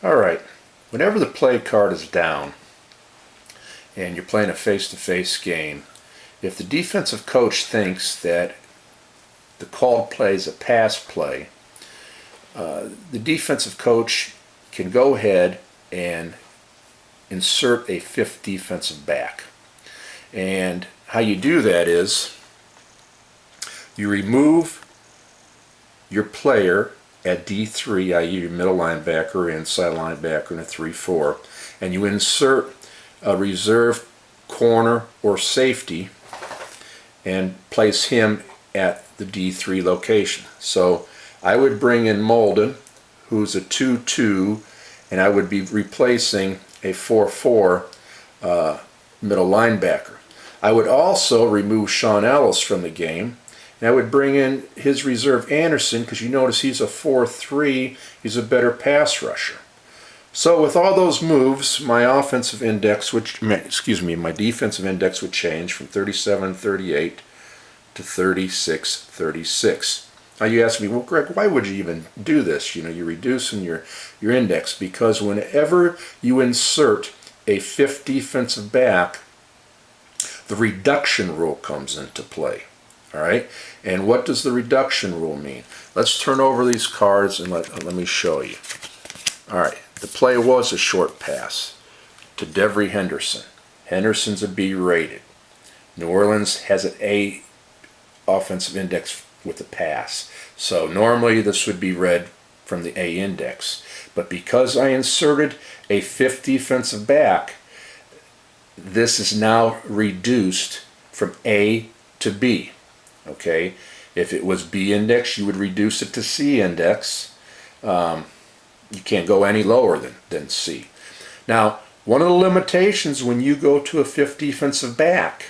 Alright, whenever the play card is down and you're playing a face-to-face game, if the defensive coach thinks that the called play is a pass play, the defensive coach can go ahead and insert a fifth defensive back. And how you do that is you remove your player at D3, i.e. your middle linebacker, inside linebacker, and a 3-4, and you insert a reserve corner or safety and place him at the D3 location. So I would bring in Molden, who's a 2-2, and I would be replacing a 4-4 middle linebacker. I would also remove Sean Ellis from the game, and I would bring in his reserve Anderson, because you notice he's a 4-3, he's a better pass rusher. So with all those moves, my offensive index would, my defensive index would change from 37-38 to 36-36. Now you ask me, well, Greg, why would you even do this? You know, you're reducing your index, because whenever you insert a fifth defensive back, the reduction rule comes into play. All right, and what does the reduction rule mean? Let's turn over these cards and let me show you. All right, the play was a short pass to Devery Henderson. Henderson's a B rated. New Orleans has an A offensive index with the pass. So normally this would be read from the A index. But because I inserted a fifth defensive back, this is now reduced from A to B. Okay, if it was B index, you would reduce it to C index. You can't go any lower than C. Now, one of the limitations when you go to a fifth defensive back,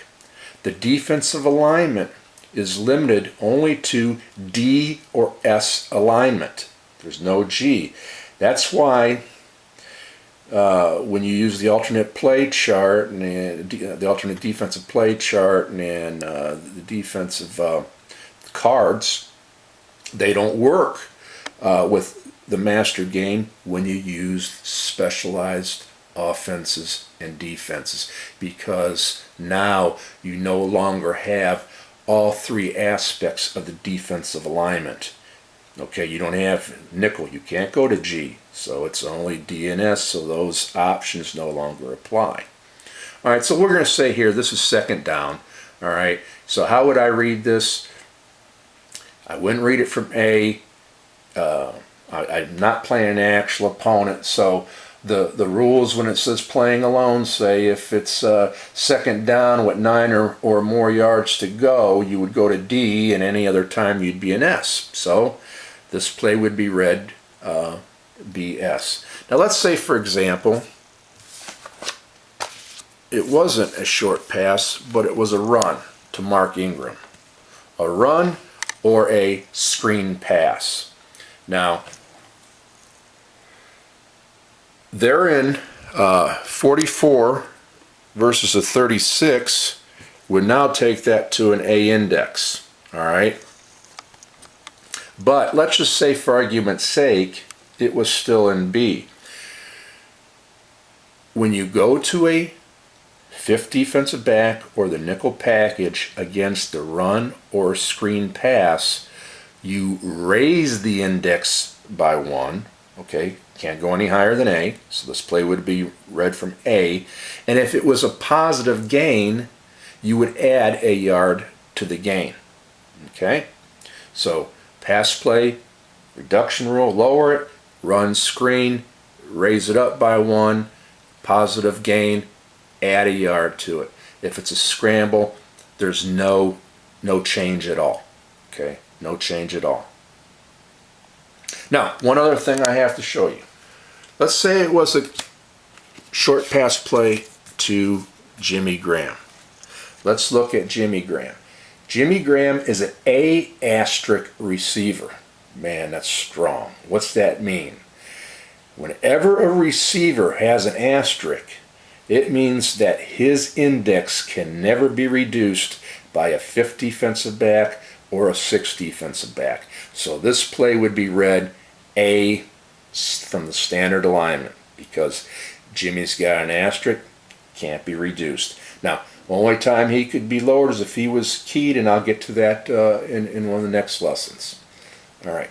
the defensive alignment is limited only to D or S alignment. There's no G. That's why when you use the alternate play chart and the alternate defensive play chart and the defensive cards, they don't work with the master game when you use specialized offenses and defenses, because now you no longer have all three aspects of the defensive alignment. Okay, you don't have nickel, you can't go to G, so it's only D and S, so those options no longer apply. All right, so we're going to say here this is second down. All right, so how would I read this? I wouldn't read it from A. I'm not playing an actual opponent, so the rules when it says playing alone say if it's second down with 9 or more yards to go, you would go to D, and any other time you'd be an S. So this play would be read BS. Now let's say, for example, it wasn't a short pass, but it was a run to Mark Ingram. A run or a screen pass. Now, therein, 44 versus a 36 would now take that to an A index. All right? But let's just say, for argument's sake, it was still in B. When you go to a fifth defensive back or the nickel package against the run or screen pass, you raise the index by 1. Okay, can't go any higher than A, so this play would be read from A. And if it was a positive gain, you would add a yard to the gain. Okay, so pass play, reduction rule, lower it, run screen, raise it up by 1, positive gain, add a yard to it. If it's a scramble, there's no change at all. Okay, no change at all. Now, one other thing I have to show you. Let's say it was a short pass play to Jimmy Graham. Let's look at Jimmy Graham. Jimmy Graham is an A asterisk receiver. Man, that's strong. What's that mean? Whenever a receiver has an asterisk, it means that his index can never be reduced by a fifth defensive back or a sixth defensive back. So this play would be read A from the standard alignment, because Jimmy's got an asterisk, can't be reduced. Now, only time he could be lowered is if he was keyed, and I'll get to that in one of the next lessons. All right.